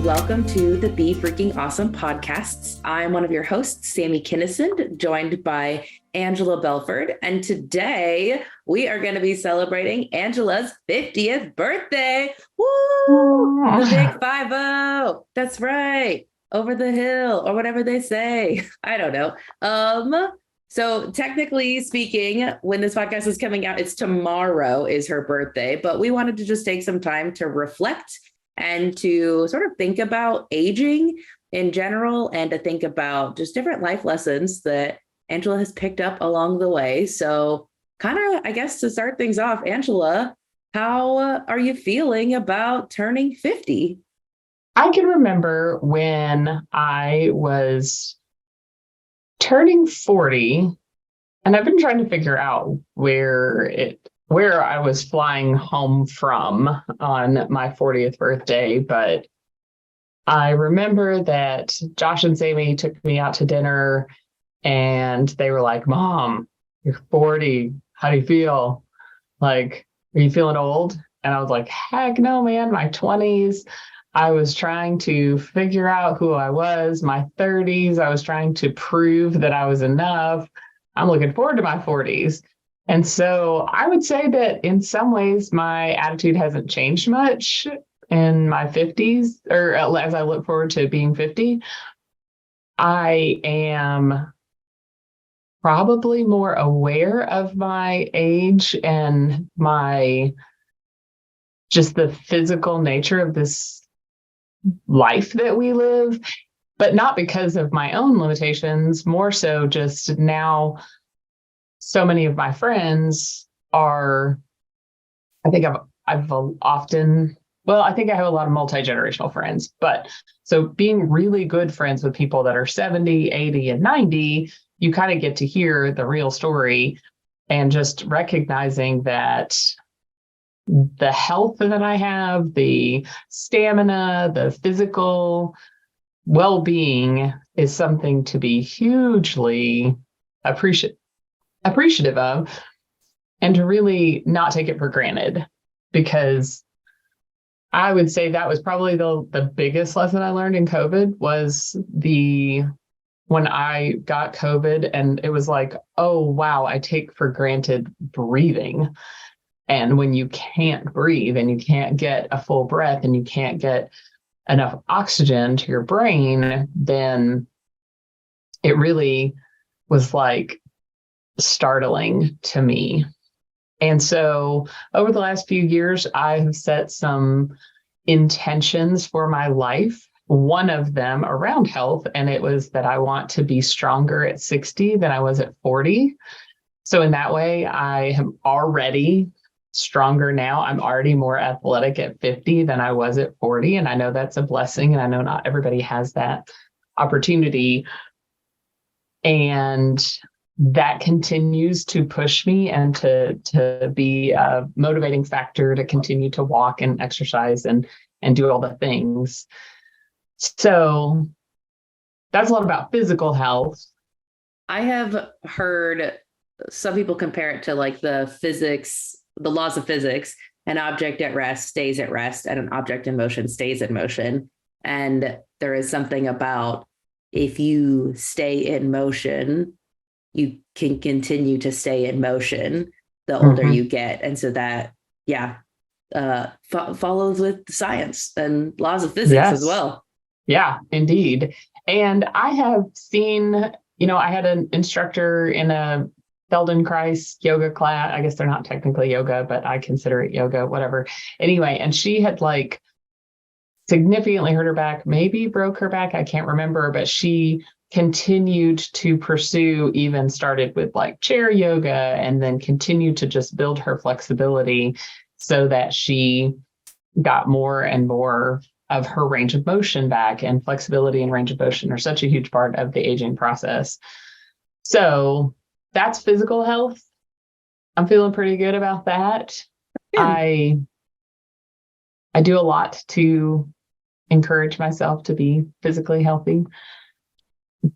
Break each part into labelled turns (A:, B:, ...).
A: welcome to the Be Freaking Awesome podcasts. I'm one of your hosts, Sammy Kinnison, joined by Angela Belford. And today we are going to be celebrating Angela's 50th birthday. Woo! The big 5-0. That's right. Over the hill or whatever they say. I don't know. So technically speaking, when this podcast is coming out, it's tomorrow is her birthday, but we wanted to just take some time to reflect and to sort of think about aging in general and to think about just different life lessons that Angela has picked up along the way. So kind of, I guess, to start things off, Angela, how are you feeling about turning 50?
B: I can remember when I was turning 40, and I've been trying to figure out where I was flying home from on my 40th birthday, but I remember that Josh and Sammy took me out to dinner and they were like, "Mom, you're 40. How do you feel? Like, are you feeling old?" And I was like, "Heck no, man, my 20s. I was trying to figure out who I was. My 30s, I was trying to prove that I was enough. I'm looking forward to my 40s. And so I would say that in some ways, my attitude hasn't changed much in my 50s, or as I look forward to being 50. I am probably more aware of my age and just the physical nature of this life that we live, but not because of my own limitations, more so just now. So many of my friends I think I have a lot of multi-generational friends, but so being really good friends with people that are 70, 80, and 90, you kind of get to hear the real story and just recognizing that the health that I have, the stamina, the physical well-being is something to be hugely appreciative of, and to really not take it for granted, because I would say that was probably the biggest lesson I learned in COVID was when I got COVID, and it was like, oh wow, I take for granted breathing. And when you can't breathe and you can't get a full breath and you can't get enough oxygen to your brain, then it really was like startling to me. And so over the last few years, I have set some intentions for my life, one of them around health, and it was that I want to be stronger at 60 than I was at 40. So in that way, I am already stronger now. I'm already more athletic at 50 than I was at 40. And I know that's a blessing. And I know not everybody has that opportunity. And that continues to push me and to be a motivating factor to continue to walk and exercise and do all the things. So that's a lot about physical health.
A: I have heard some people compare it to like the laws of physics. An object at rest stays at rest, and an object in motion stays in motion. And there is something about if you stay in motion, you can continue to stay in motion the older you get. And so that, follows with science and laws of physics as well.
B: Yeah, indeed. And I have seen, I had an instructor in a Feldenkrais yoga class. I guess they're not technically yoga, but I consider it yoga, whatever. Anyway, and she had like significantly hurt her back, maybe broke her back. I can't remember, but she continued to pursue, even started with like chair yoga, and then continued to just build her flexibility so that she got more and more of her range of motion back. And flexibility and range of motion are such a huge part of the aging process. So that's physical health. I'm feeling pretty good about that. Good. I do a lot to encourage myself to be physically healthy.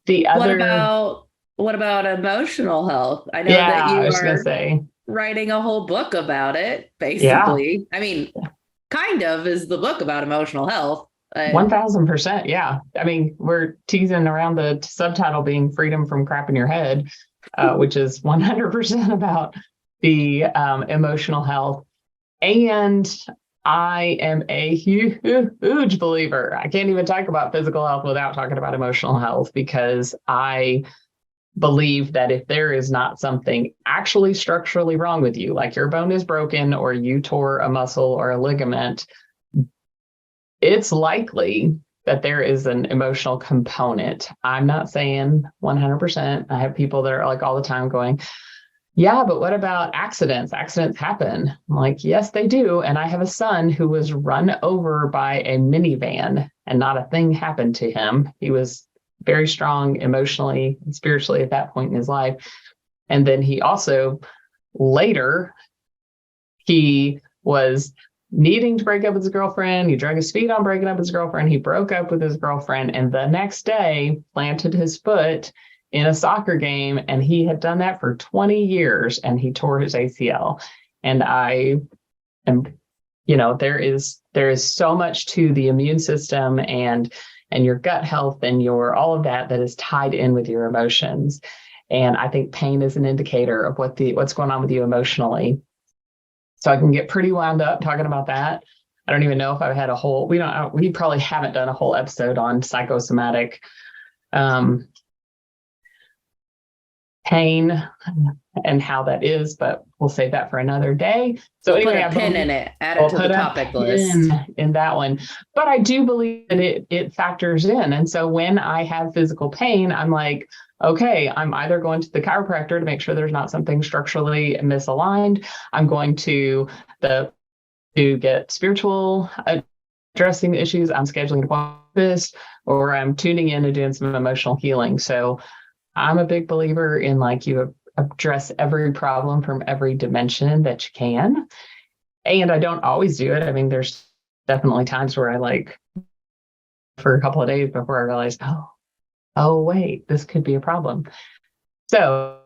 A: What about emotional health? I know that you are writing a whole book about it, basically. Yeah. I mean, kind of is the book about emotional health. I,
B: 1000%. Yeah. I mean, we're teasing around the subtitle being freedom from crap in your head, which is 100% about the emotional health. And I am a huge believer. I can't even talk about physical health without talking about emotional health, because I believe that if there is not something actually structurally wrong with you, like your bone is broken or you tore a muscle or a ligament, it's likely that there is an emotional component. I'm not saying 100%. I have people that are like all the time going, yeah, but what about accidents? Accidents happen. I'm like, yes, they do. And I have a son who was run over by a minivan and not a thing happened to him. He was very strong emotionally and spiritually at that point in his life. And then he also later, he was needing to break up with his girlfriend. He drug his feet on breaking up with his girlfriend. He broke up with his girlfriend. And the next day planted his foot in a soccer game. And he had done that for 20 years and he tore his ACL. And I am, there is so much to the immune system and your gut health and your all of that is tied in with your emotions. And I think pain is an indicator of what's going on with you emotionally. So I can get pretty wound up talking about that. I don't even know if I've had we probably haven't done a whole episode on psychosomatic pain and how that is, but we'll save that for another day. So
A: we'll
B: anyway,
A: put a pin in it, add it to the topic list
B: in that one. But I do believe that it factors in. And so when I have physical pain, I'm like, okay, I'm either going to the chiropractor to make sure there's not something structurally misaligned. I'm going to get spiritual addressing the issues. I'm scheduling a therapist, or I'm tuning in and doing some emotional healing. So I'm a big believer in you address every problem from every dimension that you can. And I don't always do it. I mean, there's definitely times where I for a couple of days before I realized, oh, wait, this could be a problem. So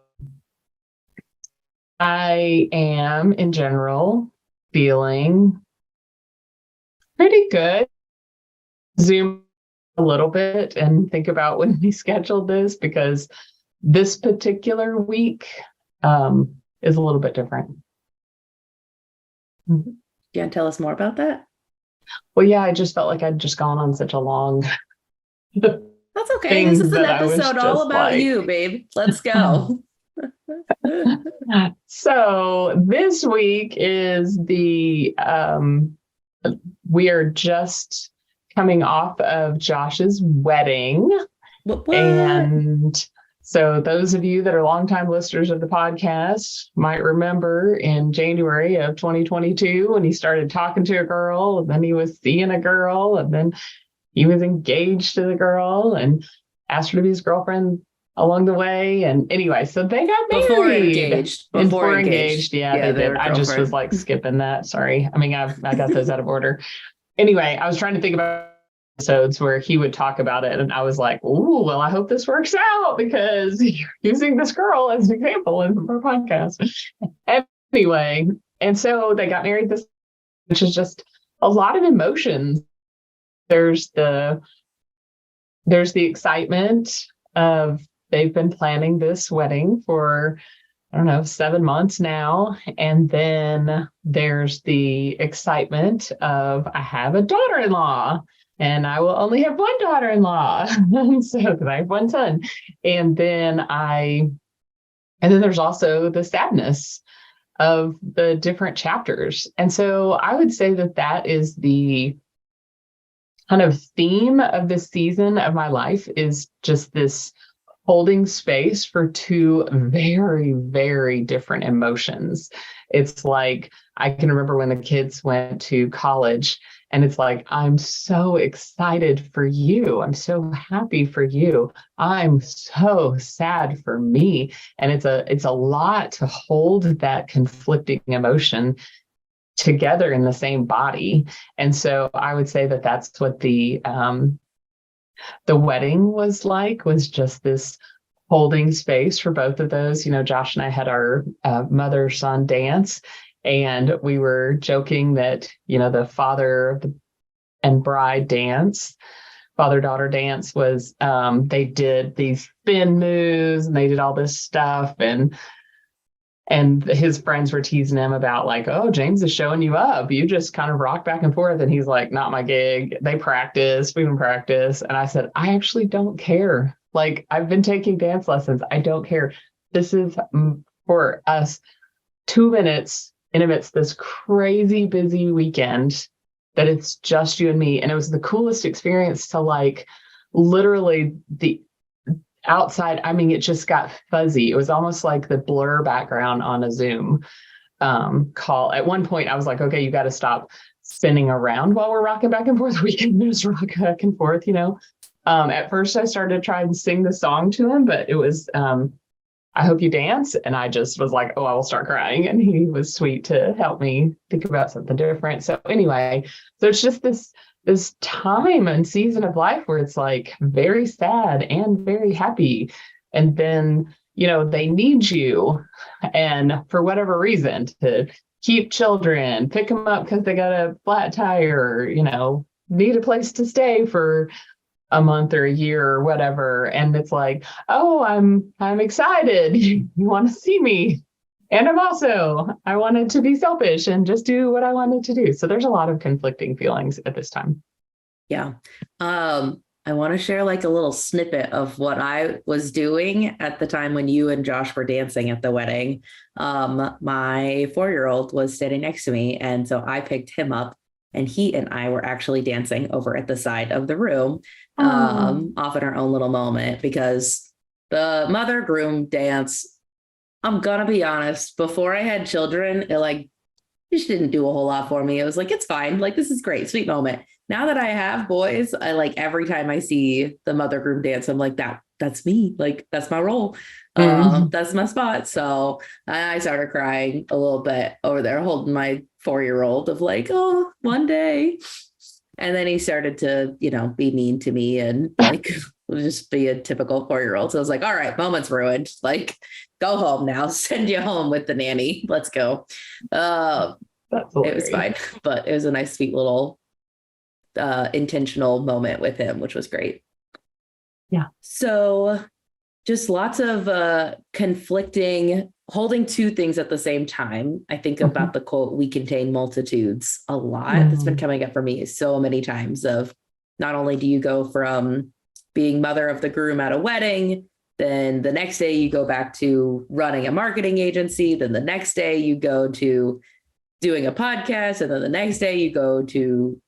B: I am in general feeling pretty good. Zoom a little bit and think about when we scheduled this, because this particular week is a little bit different.
A: You want to tell us more about that?
B: Well, yeah, I just felt like I'd just gone on such a long
A: That's okay. This is an episode all about you, babe. Let's go.
B: So this week is we are just coming off of Josh's wedding.
A: What?
B: And so those of you that are longtime listeners of the podcast might remember in January of 2022 when he started talking to a girl, and then he was seeing a girl, and then he was engaged to the girl and asked her to be his girlfriend along the way. And anyway, so they got married. Before engaged. Yeah, they did. I just was skipping that. Sorry. I mean, I got those out of order. Anyway, I was trying to think about episodes where he would talk about it. And I was like, ooh, well, I hope this works out, because you're using this girl as an example in our podcast. Anyway, and so they got married which is just a lot of emotions. There's the excitement of they've been planning this wedding for, 7 months now. And then there's the excitement of I have a daughter-in-law and I will only have one daughter-in-law. So, because I have one son. And then there's also the sadness of the different chapters. And so I would say that is the kind of theme of this season of my life, is just this holding space for two very, very different emotions. It's like, I can remember when the kids went to college, and it's like, I'm so excited for you. I'm so happy for you. I'm so sad for me. And it's a lot to hold that conflicting emotion together in the same body. And so I would say that that's what the wedding was just this holding space for both of those. Josh and I had our mother-son dance, and we were joking that, the father of the and bride dance, father-daughter dance was, they did these spin moves and they did all this stuff. And his friends were teasing him about like, oh, James is showing you up. You just kind of rock back and forth. And he's like, not my gig. They practice, we can practice. And I said, I actually don't care. Like, I've been taking dance lessons. I don't care. This is for us 2 minutes in amidst this crazy busy weekend that it's just you and me. And it was the coolest experience to like literally the outside. I mean, it just got fuzzy. It was almost like the blur background on a Zoom call. At one point, I was like, okay, you got to stop spinning around while we're rocking back and forth. We can just rock back and forth, you know. At first, I started to try and sing the song to him, but it was, I hope you dance. And I just was like, oh, I will start crying. And he was sweet to help me think about something different. So anyway, so it's just this time and season of life where it's like very sad and very happy. And then, you know, they need you. And for whatever reason, to keep children, pick them up because they got a flat tire, you know, need a place to stay for a month or a year or whatever. And it's like, oh, I'm excited. You want to see me. And I wanted to be selfish and just do what I wanted to do. So there's a lot of conflicting feelings at this time. Yeah.
A: I want to share like a little snippet of what I was doing at the time when you and Josh were dancing at the wedding. My 4-year-old was standing next to me. And so I picked him up and he and I were actually dancing over at the side of the room, off in our own little moment, because the mother groom dance, I'm going to be honest, before I had children, it like just didn't do a whole lot for me. It was like, it's fine. Like, this is great. Sweet moment. Now that I have boys, I like every time I see the mother groom dance, I'm like, that's me. Like, that's my role. That's my spot. So I started crying a little bit over there, holding my 4-year-old of like, oh, one day. And then he started to, you know, be mean to me and like just be a typical 4-year-old. So I was like, all right, moment's ruined. Like, go home now. Send you home with the nanny. Let's go. It was fine, but it was a nice, sweet little intentional moment with him, which was great.
B: Yeah.
A: So just lots of conflicting, holding two things at the same time. I think about the quote, "We contain multitudes," a lot. That's been coming up for me so many times of not only do you go from being mother of the groom at a wedding, then the next day you go back to running a marketing agency. Then the next day you go to doing a podcast. And then the next day you go to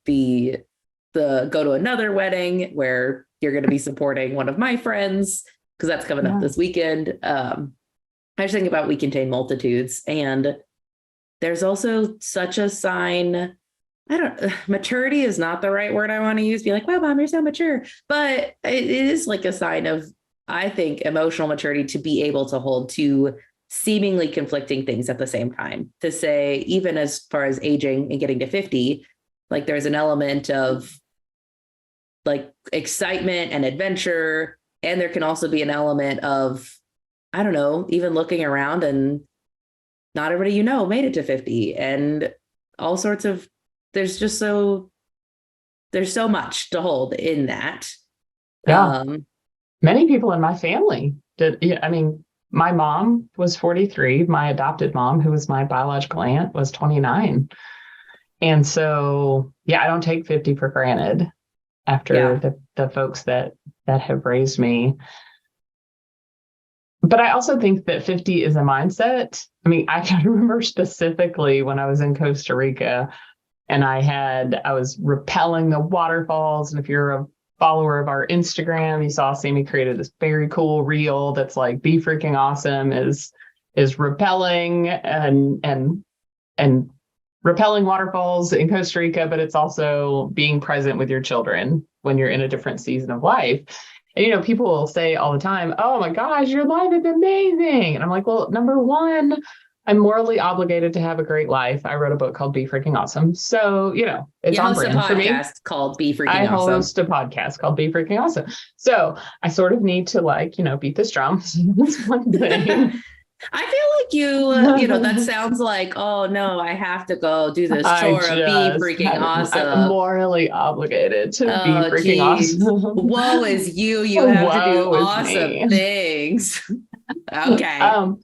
A: go to another wedding where you're going to be supporting one of my friends, because that's coming up this weekend. I just think about we contain multitudes. And there's also such a sign. Maturity is not the right word I want to use. Be like, wow, mom, you're so mature. But it is like a sign of, I think, emotional maturity to be able to hold two seemingly conflicting things at the same time. To say, even as far as aging and getting to 50, like there's an element of like excitement and adventure. And there can also be an element of, I don't know, even looking around and not everybody you know made it to 50 and all sorts of, there's so much to hold in that.
B: Yeah. Many people in my family did. I mean, my mom was 43. My adopted mom, who was my biological aunt, was 29. And so, I don't take 50 for granted after the folks that have raised me. But I also think that 50 is a mindset. I mean, I can remember specifically when I was in Costa Rica and I was rappelling the waterfalls. And if you're a follower of our Instagram, you saw Sammy created this very cool reel that's like, be freaking awesome is rappelling and rappelling waterfalls in Costa Rica, but it's also being present with your children when you're in a different season of life. And, you know, people will say all the time, oh my gosh, your life is amazing. And I'm like, well, number one, I'm morally obligated to have a great life. I wrote a book called Be Freaking Awesome. So, you know, it's on brand for me.
A: I host a podcast called Be Freaking
B: Awesome.
A: I
B: host a podcast called Be Freaking Awesome. So I sort of need to beat this drum. That's one thing.
A: I feel like that sounds like, oh no, I have to go do this
B: I
A: chore of be
B: just
A: freaking
B: I'm
A: awesome.
B: morally obligated to be
A: Oh,
B: freaking
A: geez.
B: awesome.
A: Woe is you. You have to do
B: Woe is
A: awesome
B: me.
A: things. Okay.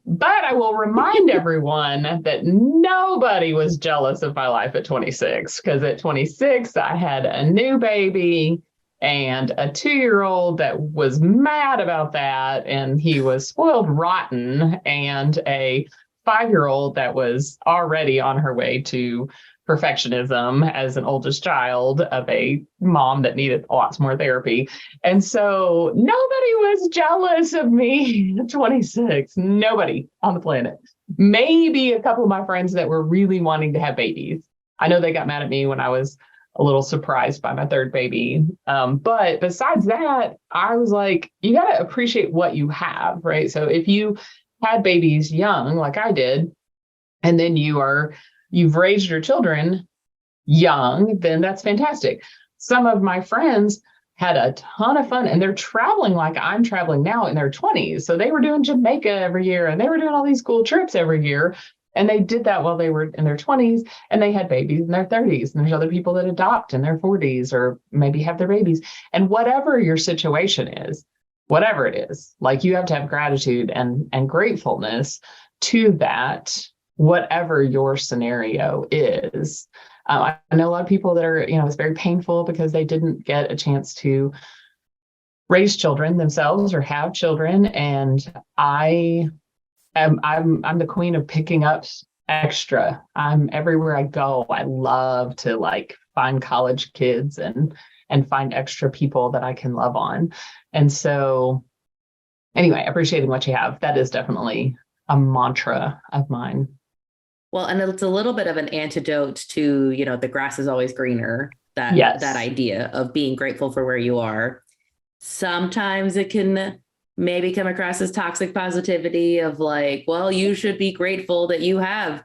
B: But I will remind everyone that nobody was jealous of my life at 26, because at 26, I had a new baby and a 2-year-old that was mad about that. And he was spoiled rotten, and a 5-year-old that was already on her way to perfectionism as an oldest child of a mom that needed lots more therapy. And so nobody was jealous of me at 26. Nobody on the planet. Maybe a couple of my friends that were really wanting to have babies. I know they got mad at me when I was a little surprised by my third baby. But besides that, I was like, you got to appreciate what you have, right? So if you had babies young, like I did, and then you've raised your children young, then that's fantastic. Some of my friends had a ton of fun, and they're traveling like I'm traveling now in their 20s. So they were doing Jamaica every year, and they were doing all these cool trips every year. And they did that while they were in their 20s, and they had babies in their 30s. And there's other people that adopt in their 40s or maybe have their babies. And whatever your situation is, whatever it is, like, you have to have gratitude and gratefulness to that, whatever your scenario is. I know a lot of people that are, it's very painful because they didn't get a chance to raise children themselves or have children. And I'm the queen of picking up extra. I'm everywhere I go. I love to find college kids and find extra people that I can love on. And so anyway, appreciating what you have, that is definitely a mantra of mine.
A: Well, and it's a little bit of an antidote to, the grass is always greener,
B: Yes.
A: that idea of being grateful for where you are. Sometimes it can maybe come across as toxic positivity of like, well, you should be grateful that you have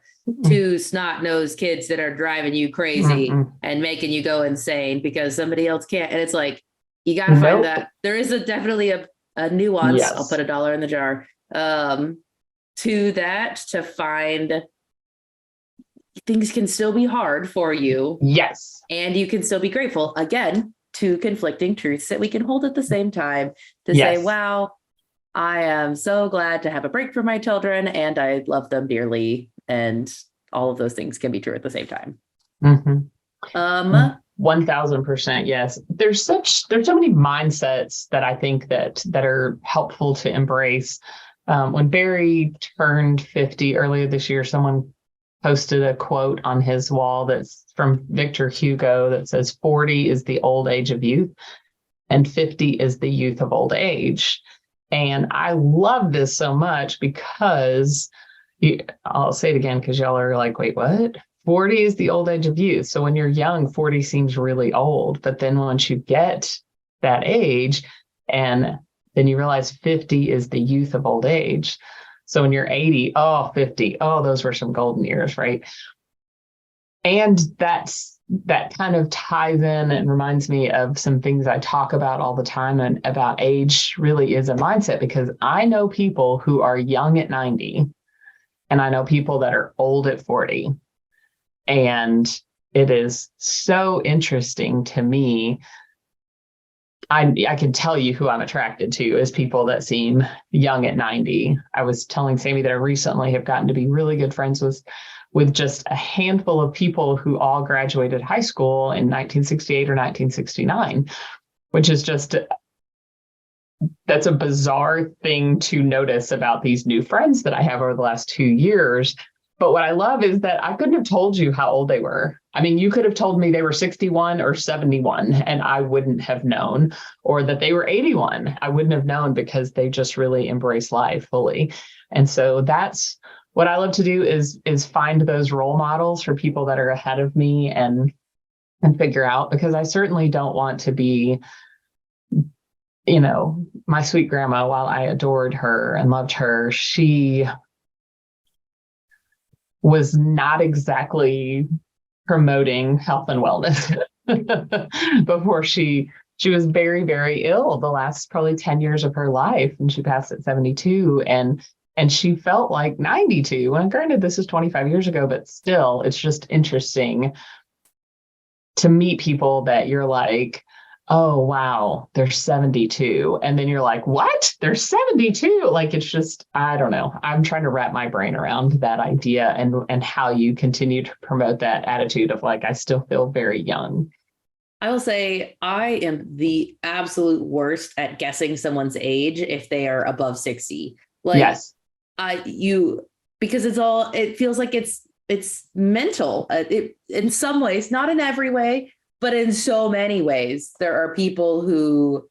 A: 2 snot-nosed kids that are driving you crazy and making you go insane because somebody else can't. And it's like, you got to find that. There is definitely a nuance. Yes. I'll put $1 in the jar to that, to find things can still be hard for you.
B: Yes.
A: And you can still be grateful. Again, 2 conflicting truths that we can hold at the same time to say, wow, I am so glad to have a break from my children and I love them dearly. And all of those things can be true at the same time.
B: 1000%. Yes. There's so many mindsets that I think that are helpful to embrace. When Barry turned 50 earlier this year, someone posted a quote on his wall that's from Victor Hugo that says 40 is the old age of youth and 50 is the youth of old age. And I love this so much because I'll say it again because y'all are like, wait, what? 40 is the old age of youth. So when you're young, 40 seems really old. But then once you get that age, and then you realize 50 is the youth of old age. So when you're 80, 50, those were some golden years, right? And that kind of ties in and reminds me of some things I talk about all the time, and about age really is a mindset, because I know people who are young at 90 and I know people that are old at 40. And it is so interesting to me. I can tell you who I'm attracted to is people that seem young at 90. I was telling Sammy that I recently have gotten to be really good friends with just a handful of people who all graduated high school in 1968 or 1969, which is that's a bizarre thing to notice about these new friends that I have over the last 2 years. But what I love is that I couldn't have told you how old they were. I mean, you could have told me they were 61 or 71 and I wouldn't have known, or that they were 81. I wouldn't have known, because they just really embrace life fully. And so that's what I love to do, is find those role models for people that are ahead of me and figure out, because I certainly don't want to be, my sweet grandma. While I adored her and loved her, she was not exactly promoting health and wellness before she was very, very ill the last probably 10 years of her life, and she passed at 72. And and she felt like 92. And granted, this is 25 years ago, but still, it's just interesting to meet people that you're like, oh, wow, they're 72. And then you're like, what? They're 72. Like, it's just, I don't know. I'm trying to wrap my brain around that idea and how you continue to promote that attitude of like, I still feel very young.
A: I will say I am the absolute worst at guessing someone's age if they are above 60. Like
B: Yes.
A: because it feels like it's mental. It in some ways, not in every way, but in so many ways. There are people who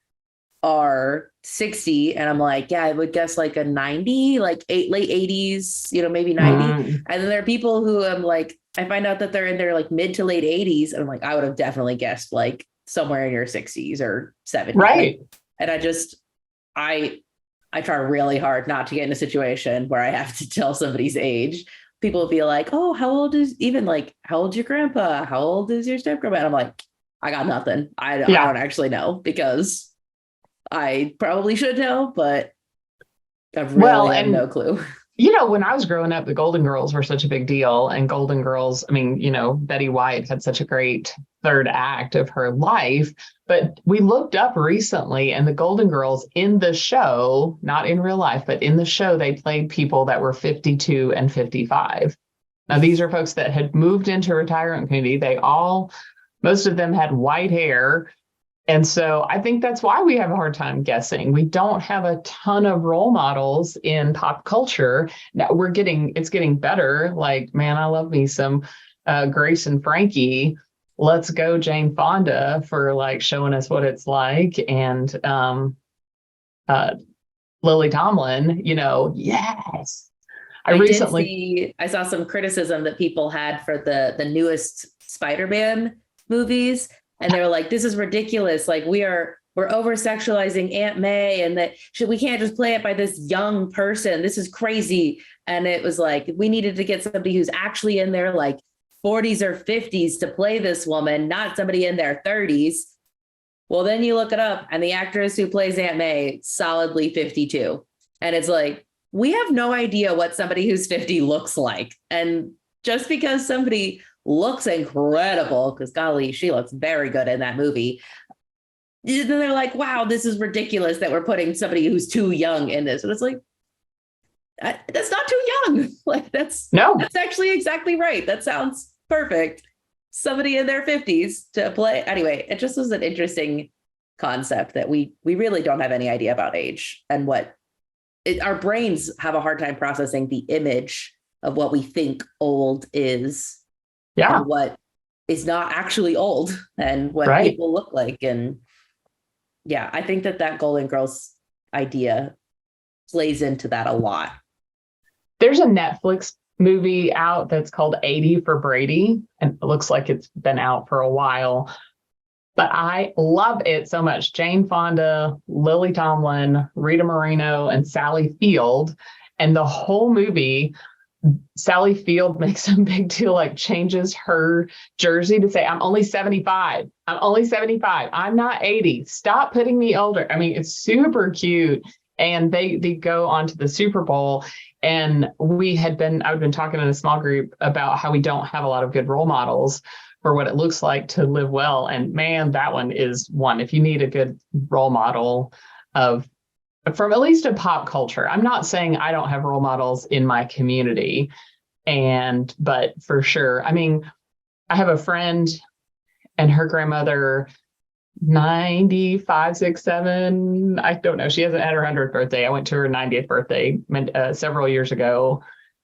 A: are 60 and I'm like, yeah, I would guess like a 90, like late 80s, maybe 90. And then there are people who I'm like, I find out that they're in their like mid to late 80s. And I'm like, I would have definitely guessed like somewhere in your 60s or 70s.
B: Right.
A: And I try really hard not to get in a situation where I have to tell somebody's age. People will be like, oh, how old is your grandpa? How old is your step grandpa? And I'm like, I got nothing. I don't actually know because I probably should know, but I really have no clue.
B: When I was growing up, the Golden Girls were such a big deal. And Golden Girls, I mean, Betty White had such a great third act of her life. But we looked up recently, and the Golden Girls in the show, not in real life, but in the show, they played people that were 52 and 55. Now, these are folks that had moved into retirement community. Most of them had white hair. And so I think that's why we have a hard time guessing. We don't have a ton of role models in pop culture. Now it's getting better. Like, man, I love me some Grace and Frankie. Let's go Jane Fonda for like showing us what it's like. And Lily Tomlin, yes.
A: I saw some criticism that people had for the newest Spider-Man movies. And they were like, this is ridiculous. Like we're over sexualizing Aunt May and we can't just play it by this young person. This is crazy. And it was like, we needed to get somebody who's actually in their like 40s or 50s to play this woman, not somebody in their 30s. Well, then you look it up and the actress who plays Aunt May, solidly 52. And it's like, we have no idea what somebody who's 50 looks like. And just because somebody looks incredible, because golly, she looks very good in that movie. Then they're like, wow, this is ridiculous that we're putting somebody who's too young in this. And it's like, that's not too young. Like that's actually exactly right. That sounds perfect. Somebody in their 50s to play. Anyway, it just was an interesting concept that we really don't have any idea about age and our brains have a hard time processing the image of what we think old is.
B: Yeah.
A: And what is not actually old and what people look like. And yeah, I think that Golden Girls idea plays into that a lot.
B: There's a Netflix movie out that's called 80 for Brady. And it looks like it's been out for a while. But I love it so much. Jane Fonda, Lily Tomlin, Rita Moreno, and Sally Field. And the whole movie, Sally Field makes a big deal, like changes her jersey to say, I'm only 75. I'm only 75. I'm not 80. Stop putting me older. I mean, it's super cute. And they go on to the Super Bowl. And I've been talking in a small group about how we don't have a lot of good role models for what it looks like to live well. And man, that one is one. If you need a good role model from at least a pop culture. I'm not saying I don't have role models in my community, but for sure. I mean, I have a friend and her grandmother, 95, 6, 7. I don't know. She hasn't had her 100th birthday. I went to her 90th birthday several years ago.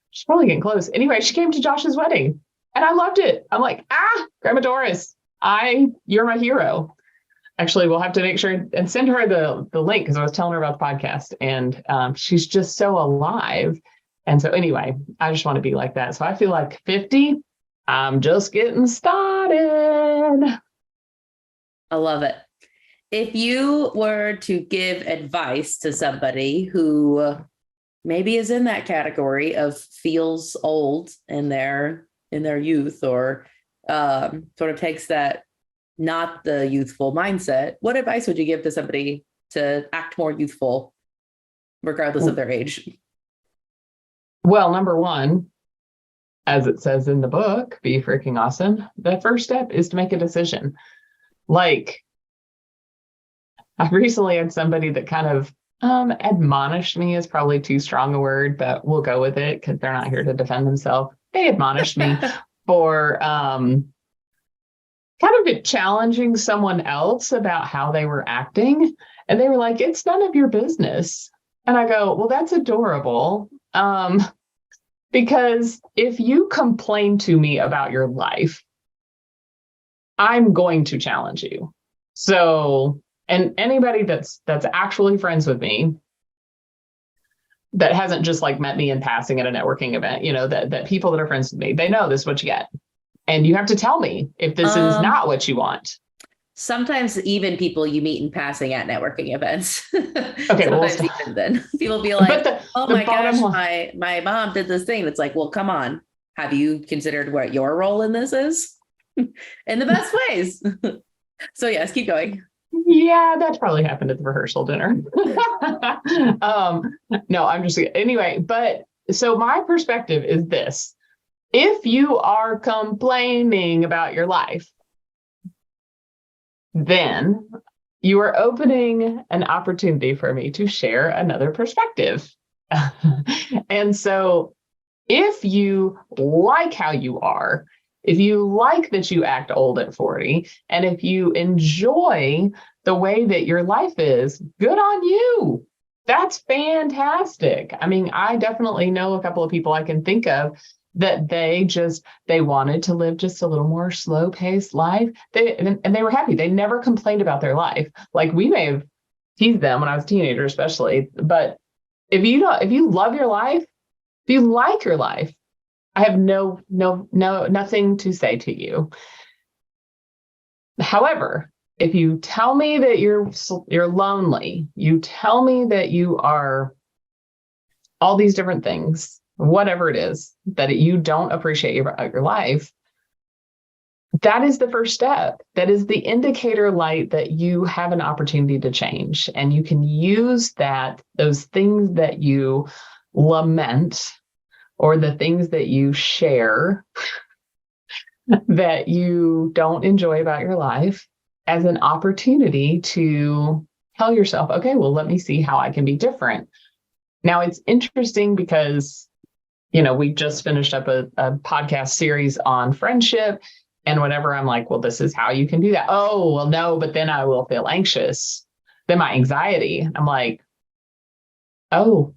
B: She's probably getting close. Anyway, she came to Josh's wedding and I loved it. I'm like, Grandma Doris, you're my hero. Actually, we'll have to make sure and send her the link because I was telling her about the podcast and she's just so alive. And so anyway, I just want to be like that. So I feel like 50, I'm just getting started.
A: I love it. If you were to give advice to somebody who maybe is in that category of feels old in their youth or sort of takes that not the youthful mindset, what advice would you give to somebody to act more youthful regardless of their age?
B: Well, number one, as it says in the book, Be Freaking Awesome, the first step is to make a decision. Like, I recently had somebody that kind of admonished me is probably too strong a word, but we'll go with it because they're not here to defend themselves. They admonished me for kind of challenging someone else about how they were acting. And they were like, it's none of your business. And I go, well, that's adorable. Because if you complain to me about your life, I'm going to challenge you. So, and anybody that's actually friends with me that hasn't just like met me in passing at a networking event, that people that are friends with me, they know this is what you get. And you have to tell me if this is not what you want.
A: Sometimes even people you meet in passing at networking events.
B: Okay,
A: sometimes even then people be like, oh my gosh, my mom did this thing. It's like, well, come on. Have you considered what your role in this is? In the best ways. So yes, keep going.
B: Yeah, that's probably happened at the rehearsal dinner. No, I'm just anyway. But so my perspective is this: if you are complaining about your life, then you are opening an opportunity for me to share another perspective. And so if you like how you are, if you like that you act old at 40, and if you enjoy the way that your life is, good on you. That's fantastic. I mean, I definitely know a couple of people I can think of that they wanted to live just a little more slow paced life. And they were happy. They never complained about their life. Like, we may have teased them when I was a teenager, especially, but if you love your life, if you like your life, I have nothing to say to you. However, if you tell me that you're lonely, you tell me that you are all these different things, whatever it is, that you don't appreciate your life, that is the first step. That is the indicator light that you have an opportunity to change. And you can use those things that you lament, or the things that you share that you don't enjoy about your life, as an opportunity to tell yourself, okay, well, let me see how I can be different. Now, it's interesting because, we just finished up a podcast series on friendship, and whenever I'm like, well, this is how you can do that. Oh, well, no, but then I will feel anxious. Then my anxiety, I'm like, oh,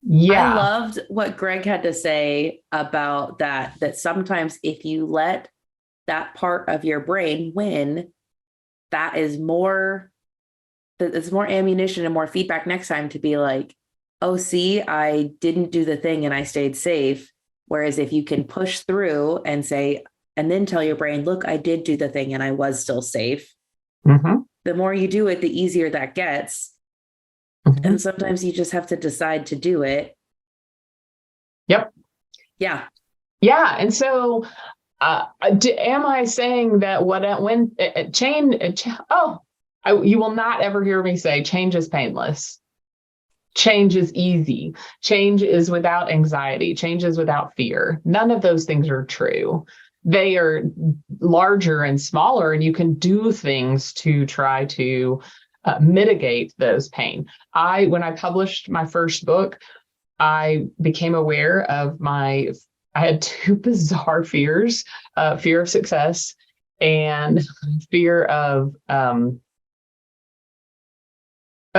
B: yeah.
A: I loved what Greg had to say about that sometimes if you let that part of your brain win, it's more ammunition and more feedback next time to be like, oh, see, I didn't do the thing and I stayed safe. Whereas if you can push through and say, and then tell your brain, look, I did do the thing and I was still safe.
B: Mm-hmm.
A: The more you do it, the easier that gets. Mm-hmm. And sometimes you just have to decide to do it.
B: Yep.
A: Yeah.
B: Yeah. And so am I saying that you will not ever hear me say change is painless. Change is easy. Change is without anxiety. Change is without fear. None of those things are true. They are larger and smaller, and you can do things to try to mitigate those pain. When I published my first book, I became aware of I had two bizarre fears, fear of success and fear of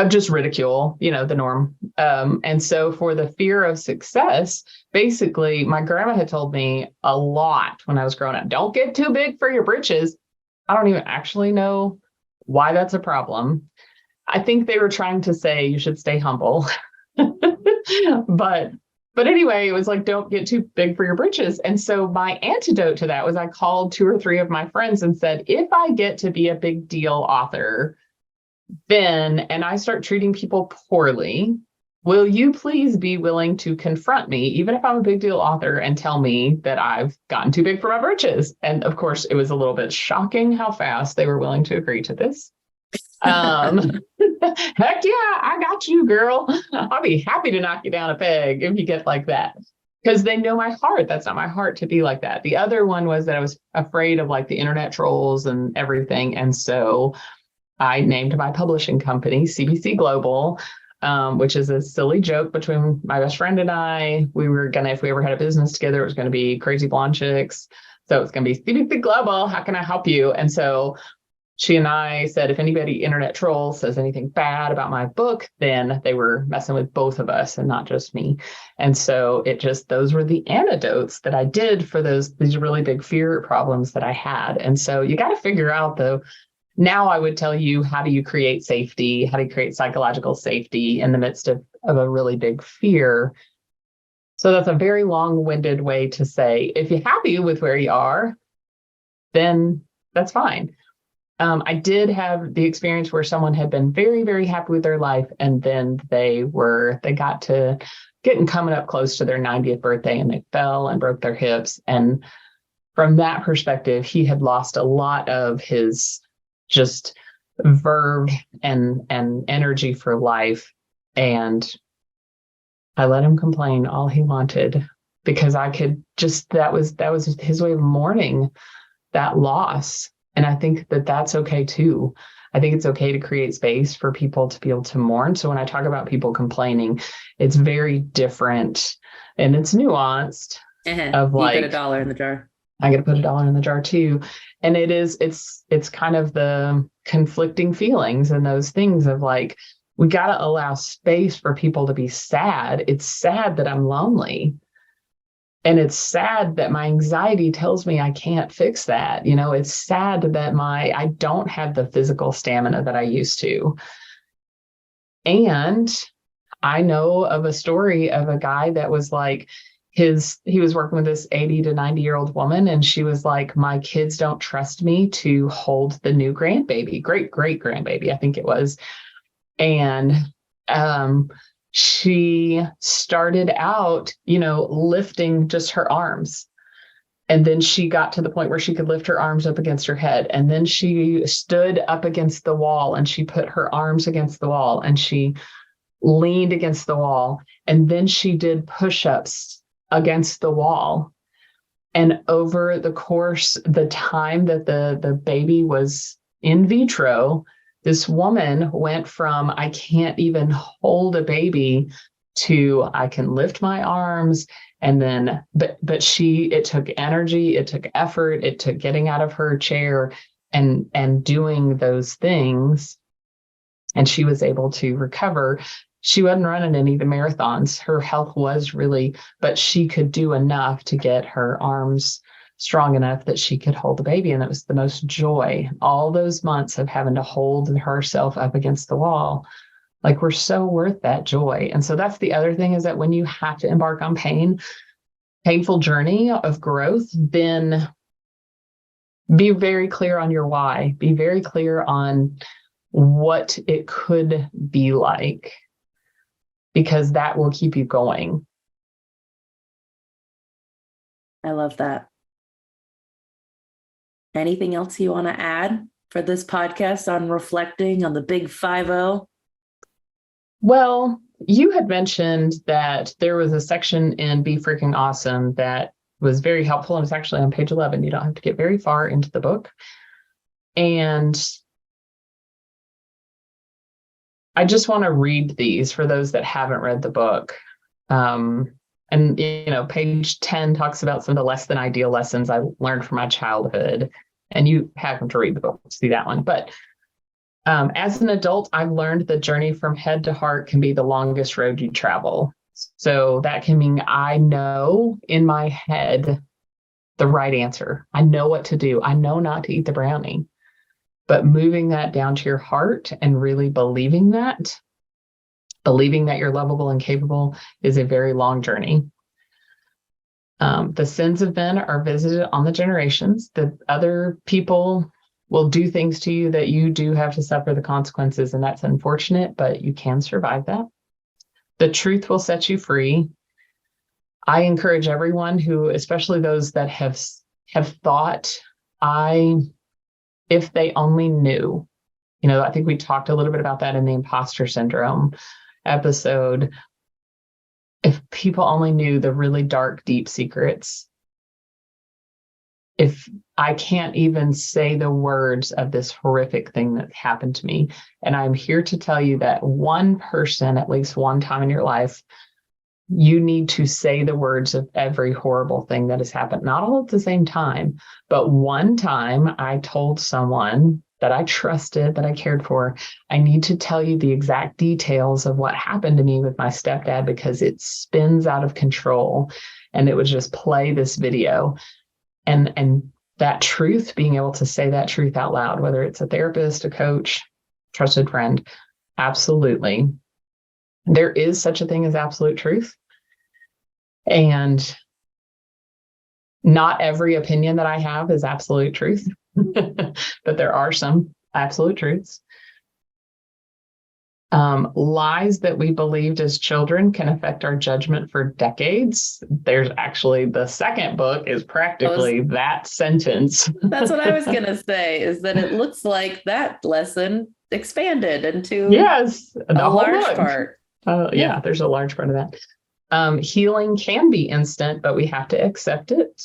B: just ridicule, the norm. And so for the fear of success, basically my grandma had told me a lot when I was growing up, don't get too big for your britches. I don't even actually know why that's a problem. I think they were trying to say you should stay humble. But anyway, it was like, don't get too big for your britches. And so my antidote to that was I called 2 or 3 of my friends and said, if I get to be a big deal author, and I start treating people poorly, will you please be willing to confront me, even if I'm a big deal author, and tell me that I've gotten too big for my britches? And of course, it was a little bit shocking how fast they were willing to agree to this. Heck yeah, I got you, girl. I'll be happy to knock you down a peg if you get like that. because they know my heart. That's not my heart to be like that. The other one was that I was afraid of like the internet trolls and everything. And so I named my publishing company CBC Global, which is a silly joke between my best friend and I. We were going to, if we ever had a business together, it was going to be Crazy Blonde Chicks. So it's going to be CBC Global. How can I help you? And so she and I said, if anybody internet trolls says anything bad about my book, then they were messing with both of us and not just me. And so those were the antidotes that I did for these really big fear problems that I had. And so you got to figure out though, now I would tell you, how do you create safety? How do you create psychological safety in the midst of a really big fear? So that's a very long-winded way to say, if you're happy with where you are, then that's fine. I did have the experience where someone had been very, very happy with their life, and then they got to getting coming up close to their 90th birthday, and they fell and broke their hips. And from that perspective, he had lost a lot of his just verve and energy for life. And I let him complain all he wanted, because I could just, that was his way of mourning that loss. And I think that that's okay too. I think it's okay to create space for people to be able to mourn. So when I talk about people complaining, it's very different and it's nuanced. Of like,
A: you put $1 in the jar.
B: I got to put $1 in the jar too. And it's kind of the conflicting feelings and those things of like, we got to allow space for people to be sad. It's sad that I'm lonely. And it's sad that my anxiety tells me I can't fix that. You know, it's sad that I don't have the physical stamina that I used to. And I know of a story of a guy that was like, he was working with this 80 to 90-year-old woman, and she was like, my kids don't trust me to hold the new grandbaby, great grandbaby, I think it was. And she started out, lifting just her arms. And then she got to the point where she could lift her arms up against her head. And then she stood up against the wall and she put her arms against the wall and she leaned against the wall. And then she did push-ups against the wall. And over the course, the time that the baby was in vitro, this woman went from, I can't even hold a baby, to I can lift my arms. And then, but it took energy, it took effort, it took getting out of her chair and doing those things. And she was able to recover. She wasn't running any of the marathons. Her health was really, but she could do enough to get her arms strong enough that she could hold the baby. And it was the most joy. All those months of having to hold herself up against the wall, like, we're so worth that joy. And so that's the other thing, is that when you have to embark on painful journey of growth, then be very clear on your why. Be very clear on what it could be like, because that will keep you going.
A: I love that. Anything else you want to add for this podcast on reflecting on the big 5-0?
B: Well, you had mentioned that there was a section in Be Freaking Awesome that was very helpful. And it's actually on page 11. You don't have to get very far into the book. And I just want to read these for those that haven't read the book. And, page 10 talks about some of the less than ideal lessons I learned from my childhood. And you have to read the book to see that one. But as an adult, I've learned the journey from head to heart can be the longest road you travel. So that can mean I know in my head the right answer. I know what to do. I know not to eat the brownie. But moving that down to your heart and really believing that you're lovable and capable is a very long journey. The sins of men are visited on the generations, that other people will do things to you that you do have to suffer the consequences. And that's unfortunate, but you can survive that. The truth will set you free. I encourage everyone who, especially those that have thought, if they only knew, I think we talked a little bit about that in the imposter syndrome episode. If people only knew the really dark, deep secrets. If I can't even say the words of this horrific thing that happened to me, and I'm here to tell you that one person, at least one time in your life, you need to say the words of every horrible thing that has happened, not all at the same time, but one time I told someone that I trusted, that I cared for, I need to tell you the exact details of what happened to me with my stepdad, because it spins out of control. And it would just play this video. And that truth, being able to say that truth out loud, whether it's a therapist, a coach, trusted friend, absolutely. There is such a thing as absolute truth. And not every opinion that I have is absolute truth, but there are some absolute truths. Lies that we believed as children can affect our judgment for decades. There's actually, the second book is practically that sentence.
A: That's what I was going to say, is that it looks like that lesson expanded into
B: a
A: large
B: book.
A: part.
B: Yeah, there's a large part of that. Healing can be instant, but we have to accept it.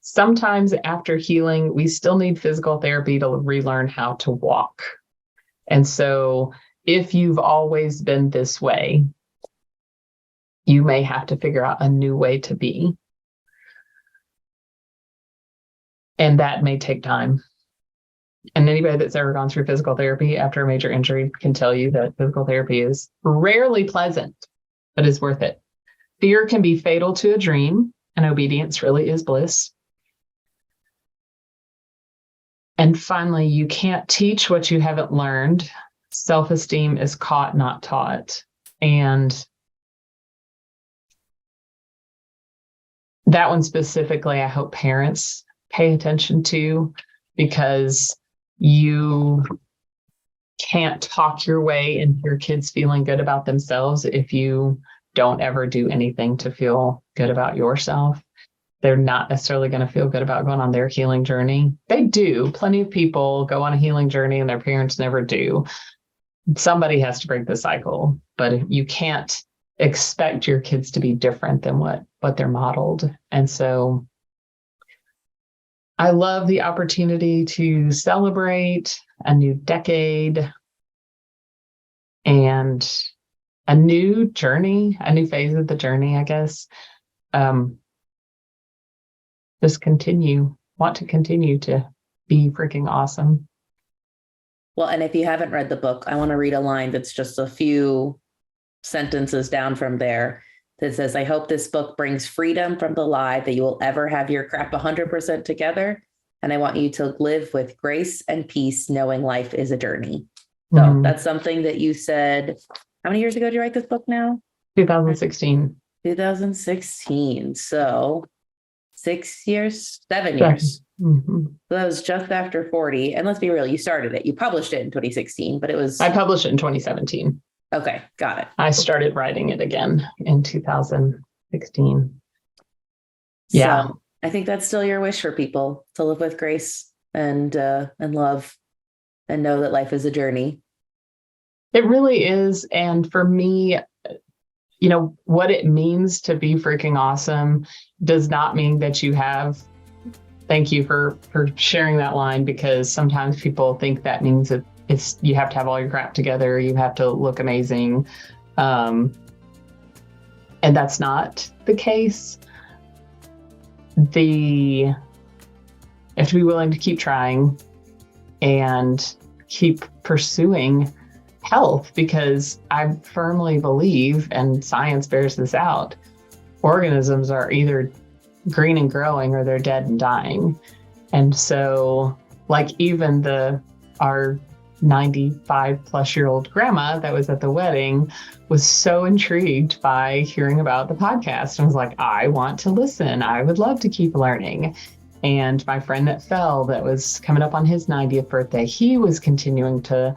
B: Sometimes after healing, we still need physical therapy to relearn how to walk. And so if you've always been this way, you may have to figure out a new way to be. And that may take time. And anybody that's ever gone through physical therapy after a major injury can tell you that physical therapy is rarely pleasant, but is worth it. Fear can be fatal to a dream, and obedience really is bliss. And finally, you can't teach what you haven't learned. Self-esteem is caught, not taught. And that one specifically, I hope parents pay attention to, because you can't talk your way into your kids feeling good about themselves if you don't ever do anything to feel good about yourself. They're not necessarily going to feel good about going on their healing journey. They do. Plenty of people go on a healing journey and their parents never do. Somebody has to break the cycle, but you can't expect your kids to be different than what they're modeled. And so I love the opportunity to celebrate a new decade and a new journey, a new phase of the journey, I guess. Just want to continue to be freaking awesome.
A: Well, and if you haven't read the book, I want to read a line that's just a few sentences down from there that says, I hope this book brings freedom from the lie that you will ever have your crap 100% together. And I want you to live with grace and peace, knowing life is a journey. So that's something that you said. How many years ago did you write this book now?
B: 2016.
A: 2016. So 7 years.
B: Mm-hmm.
A: So that was just after 40. And let's be real, you started it. You published it in 2016, but
B: I published it in 2017.
A: Okay, got it.
B: I started writing it again in 2016. Yeah.
A: So I think that's still your wish for people, to live with grace and love, and know that life is a journey.
B: It really is. And for me, what it means to be freaking awesome does not mean that you have. Thank you for sharing that line, because sometimes people think that means that you have to have all your crap together, you have to look amazing. And that's not the case. You have to be willing to keep trying and keep pursuing health, because I firmly believe, and science bears this out, organisms are either green and growing or they're dead and dying. And so, like, even our 95 plus year old grandma that was at the wedding was so intrigued by hearing about the podcast and was like, I want to listen. I would love to keep learning. And my friend that fell, that was coming up on his 90th birthday, he was continuing to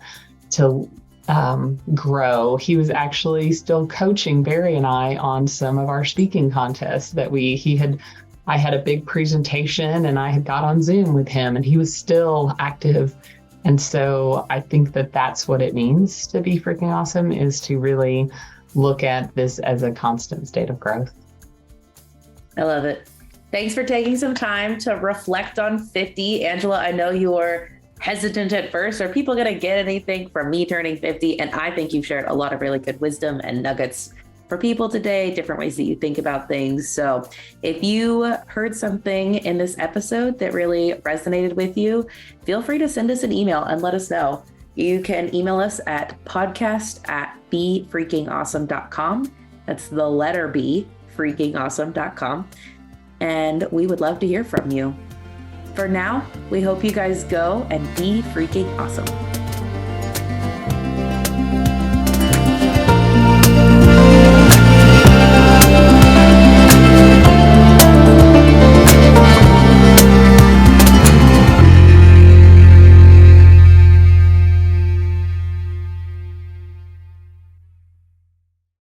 B: grow. He was actually still coaching Barry and I on some of our speaking contests that I had a big presentation and I had got on Zoom with him, and he was still active. And so I think that that's what it means to be freaking awesome, is to really look at this as a constant state of growth.
A: I love it. Thanks for taking some time to reflect on 50. Angela, I know you were hesitant at first. Are people going to get anything from me turning 50? And I think you've shared a lot of really good wisdom and nuggets for people today, different ways that you think about things. So if you heard something in this episode that really resonated with you, feel free to send us an email and let us know. You can email us at podcast@befreakingawesome.com. That's the letter B, freakingawesome.com. And we would love to hear from you. For now, we hope you guys go and be freaking awesome.